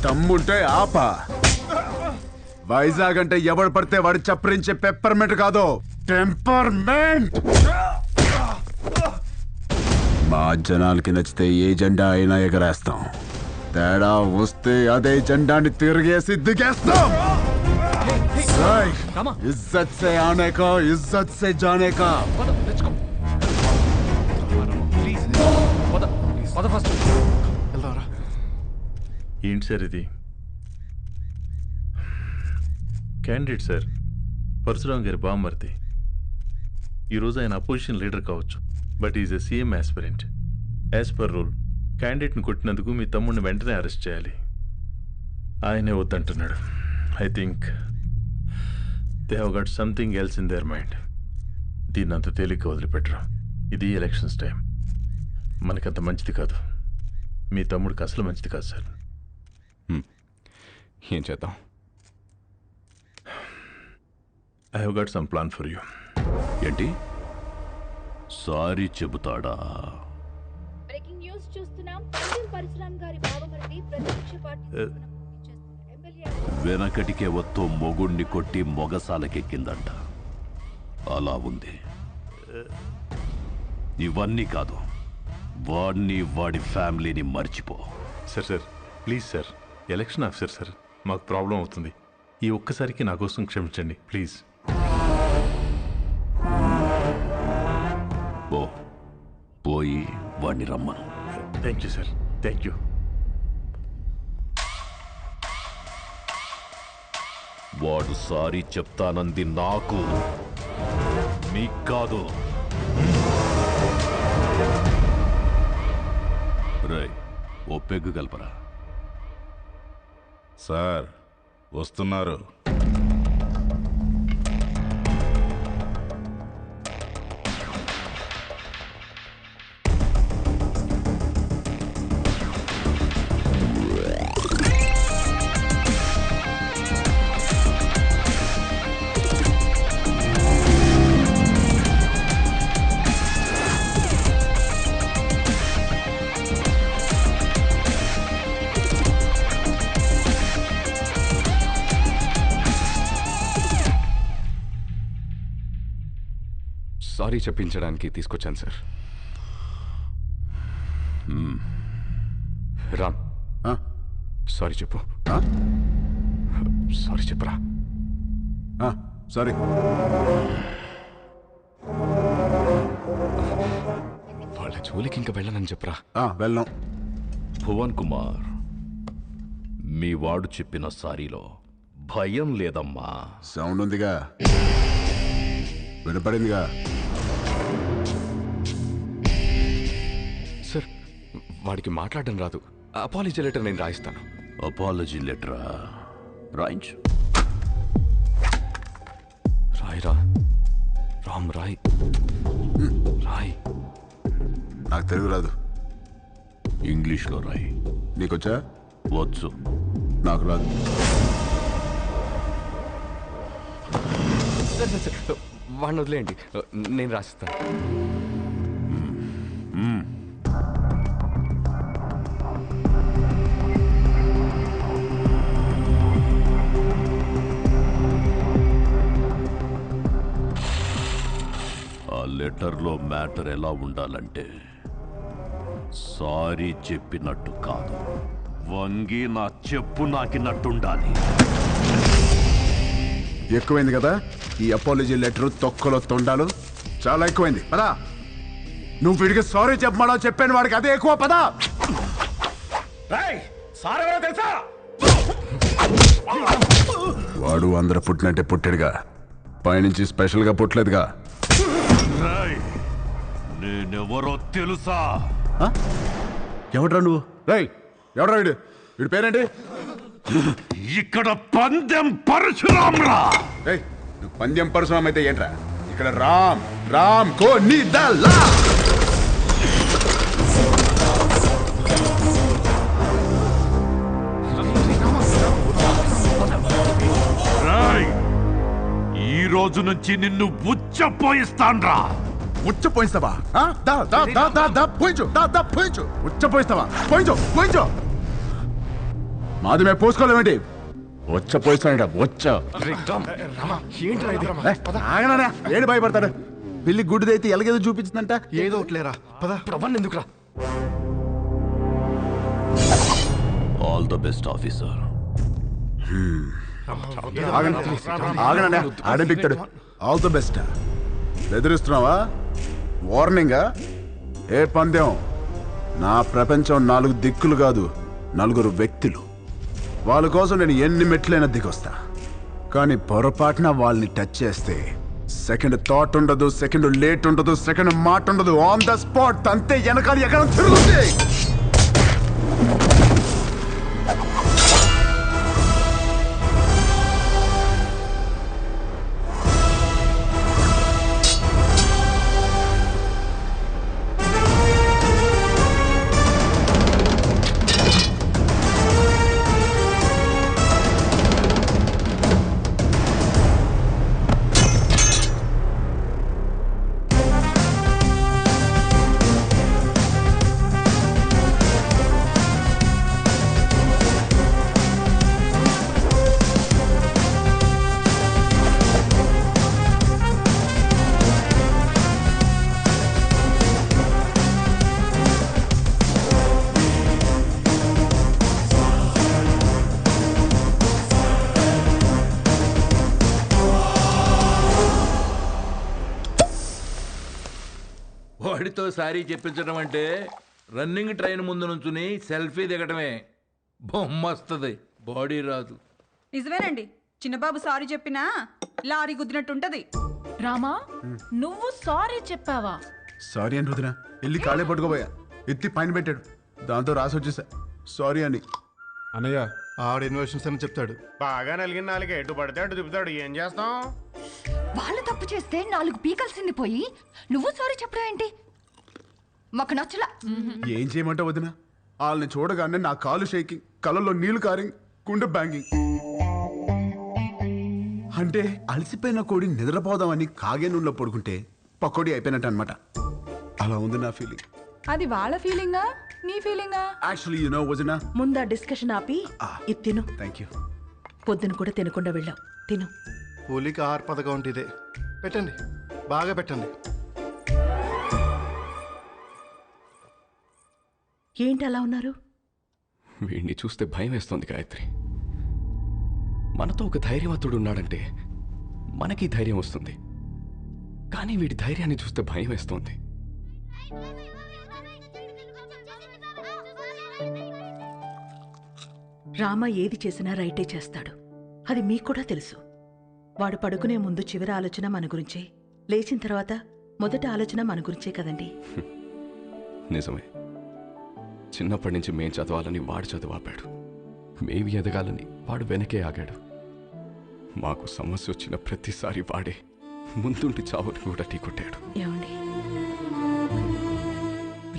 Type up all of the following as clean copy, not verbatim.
దమ్ముంటే ఆపా. వైజాగ్ అంటే ఎవడు పడితే వాడు చప్పరించే పెప్పర్మెంట్ కాదు, టెంపర్మెంట్. మా జనాలకి నచ్చితే ఏ జెండా అయినా ఎగరేస్తాం, తేడా వస్తే అదే జెండాని తిరిగేసి దిగేస్తాం. ఇజ్జత్ సే ఆనే కా, ఇజ్జత్ సే జానే కా. ఏంటి సార్ ఇది? క్యాండిడేట్ సార్, పరశురామ్ గారి బామ్మర్ది. ఈరోజు ఆయన అపోజిషన్ లీడర్ కావచ్చు, but is a CM aspirant. As per rule క్యాండిడేట్ని కొట్టినందుకు మీ తమ్ముడిని వెంటనే అరెస్ట్ చేయాలి. ఆయనే వద్దంటున్నాడు. I think they have got something else in their mind. దీన్ని అంత తేలిగ్గా వదిలిపెట్టరు. ఇది ఎలక్షన్స్ టైం, మనకంత మంచిది కాదు. మీ తమ్ముడికి అసలు మంచిది కాదు సార్. ఏం చేద్దాం? I have got some plan for you. ఏంటి? సారీ చెబుతాడా? బ్రేకింగ్ న్యూస్ చూస్తున్నాం. పరశురామ్ గారి బావమరిది ప్రతిపక్ష పార్టీ వెనకటికే వత్తు మొగుణ్ణి కొట్టి మొగసాలకెక్కిందంట. అలా ఉంది. ఇవన్నీ కాదు, వాడిని వాడి ఫ్యామిలీని మర్చిపో. Sir please sir, election officer sir, మాకు ప్రాబ్లం అవుతుంది. ఈ ఒక్కసారికి నా కోసం క్షమించండి ప్లీజ్. పోయి వాడిని రమ్మను. Thank you sir, thank you. వాడు సారీ చెప్తానంది నాకు, మీకు కాదు. రై, ఓ పెగ్గు కలపరా. సార్ వస్తున్నారు. సారీ చెప్పించడానికి తీసుకొచ్చాను సార్. రామ్, సారీ చెప్పు. సారీ చెప్పరా. సారీ. వాళ్ళ జోలికి ఇంకా వెళ్ళనని చెప్పరా. వెళ్ళాం. భువన్ కుమార్, మీ వాడు చెప్పిన సారీలో భయం లేదమ్మా. సౌండ్ ఉందిగా, వినపడిందిగా. సార్, వాడికి మాట్లాడడం రాదు. అపాలజీ లెటర్ నేను రాయిస్తాను. అపాలజీ లెటరా? రాయించు. రాయిరా రామ్, రాయ్ రాయ్. నాకు తెలుగు రాదు. ఇంగ్లీష్లో రాయి. నీకొచ్చా? వచ్చు. నాకు రాదు. సార్ వాడిని వదిలేయండి, నేను రాసిస్తాను. ఆ లెటర్లో మ్యాటర్ ఎలా ఉండాలంటే సారీ చెప్పినట్టు కాదు, వంగి నా చెప్పు నాకినట్టుండాలి. ఎక్కువైంది కదా ఈ అపాలజీ లెటర్, తొక్కలో తొండాలు చాలా ఎక్కువైంది. పదా నువ్వు వీడికి సారీ చెప్పమా చెప్పాను, వాడికి అదే ఎక్కువ. పదా వాడు అందరూ పుట్టినట్టే పుట్టాడుగా, పైనుంచి స్పెషల్ గా పుట్టలేదుగా. నేనెవరో తెలుసా? ఎవడ్రా నువ్వు? రేయ్ ఎవడ్రా వీడు? వీడి పేరేంటి? ఇక్కడ పందెం పరశురామ్రా. రేయ్ నువ్వు పందెం పరశురామ్ అయితే ఏంట్రా? ఇక్కడ రామ్ రామ్ కో నీ దల్లా. ఈ రోజు నుంచి నిన్ను ఉచ్చపోయిస్తాన్రా. ఉచ్చపోయిస్తావా? పోయించు. ఉచ్చపోయిస్తావా? పోయించు. మాది మేము పోసుకోలేమేంటి? ఉచ్చపోయిస్తాడా? ఆగనా ఏడు భయపడతాడు? పిల్లి గుడ్డిదైతే ఎలాగేదో చూపించిందంట. ఏదో ఒకట్లేరా పద. ఎందుకురా? All the best officer. ఆగనా ఆడే పిక్తాడు. All the best. బెదిరిస్తున్నావా? వార్నింగా? ఏ పందెం? నా ప్రపంచం 4 దిక్కులు కాదు, 4 వ్యక్తులు. వాళ్ళ కోసం నేను ఎన్ని మెట్లైనా దిగొస్తా. కానీ పొరపాటున వాళ్ళని టచ్ చేస్తే సెకండ్ థాట్ ఉండదు, సెకండ్ లేట్ ఉండదు, సెకండ్ మాట ఉండదు. ఆన్ ద స్పాట్ అంతే. వెనకాల ఎక్కడ తిరుగుతుంది. వాడితో సారీ చెప్పించడం అంటే రన్నింగ్ ట్రైన్ ముందు నుంచుని సెల్ఫీ దిగటమే. బొమ్మ వస్తుంది, బాడీ రాదు. నిజమేనండి, చిన్నబాబు సారీ చెప్పినా లారీ గుద్దినట్టుంటది. రామా, నువ్వు సారీ చెప్పావా? సారీ అని రుదినా వెళ్ళి కాళ్ళే పట్టుకోబోయా. ఎత్తి పైన పెట్టాడు, దాంతో రాసి వచ్చేసా సారీ అని. అన్నయ్య ఆవిడ ఇన్వెషన్స్ అని చెప్తాడు. బాగా నలిగిన నాలుగు ఎటు పడితే అటు తిప్పుతాడు. ఏం చేస్తాం? వాళ్ళు తప్పు చేస్తే 4 పీకల్సింది పోయి నువ్వు సారీ చెప్పడం ఏంటి? మాకు నచ్చలా. ఏం చేయమంటావు వదినా? వాళ్ళని చూడగానే నా కాలు షేకింగ్, కళ్ళల్లో నీళ్లు కారింగ్, గుండె బ్యాంగింగ్. అంటే అలసిపోయిన కోడి నిద్రపోదామని కాగే నూనెలో పడుకుంటే పకోడీ అయిపోయినట్టు అనమాట. అలా ఉంది నా ఫీలింగ్. అది వాళ్ళ ఫీలింగా నీ ఫీలింగా? యాక్చువల్లీ యు నో వదినా, ముందా డిస్కషన్ ఆపి ఇది తిను. Thank you. పొద్దున కూడా తినకుండా వెళ్ళావు, తిను. కూలికి ఆహార పథకం అంటే ఇదే. పెట్టండి, బాగా పెట్టండి. ఏంటి అలా ఉన్నారు? వీడిని చూస్తే భయం వేస్తోంది గాయత్రి. మనతో ఒక ధైర్యవంతుడు ఉన్నాడంటే మనకి ధైర్యం వస్తుంది, కానీ వీడి ధైర్యాన్ని చూస్తే భయం వేస్తోంది. రామ ఏది చేసినా రైటే చేస్తాడు, అది మీకు కూడా తెలుసు. వాడు పడుకునే ముందు చివరి ఆలోచన మన గురించే, లేచిన తర్వాత మొదటి ఆలోచన మన గురించే కదండి. నిజమే. చిన్నప్పటి నుంచి మేం చదవాలని వాడు చదువు ఆపాడు, మేమి ఎదగాలని వాడు వెనకే ఆగాడు. మాకు సమస్య వచ్చిన ప్రతిసారి వాడే ముందుండి చావుని కూడా ఢీకొట్టాడు. ఏమండి,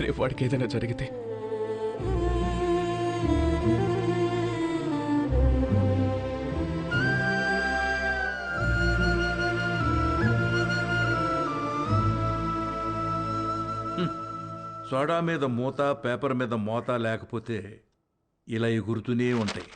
రేపు వాడికి ఏదైనా జరిగితే సోడా మీద మూత, పేపర్ మీద మోత లేకపోతే ఇలా ఎగురుతూనే ఉంటాయి.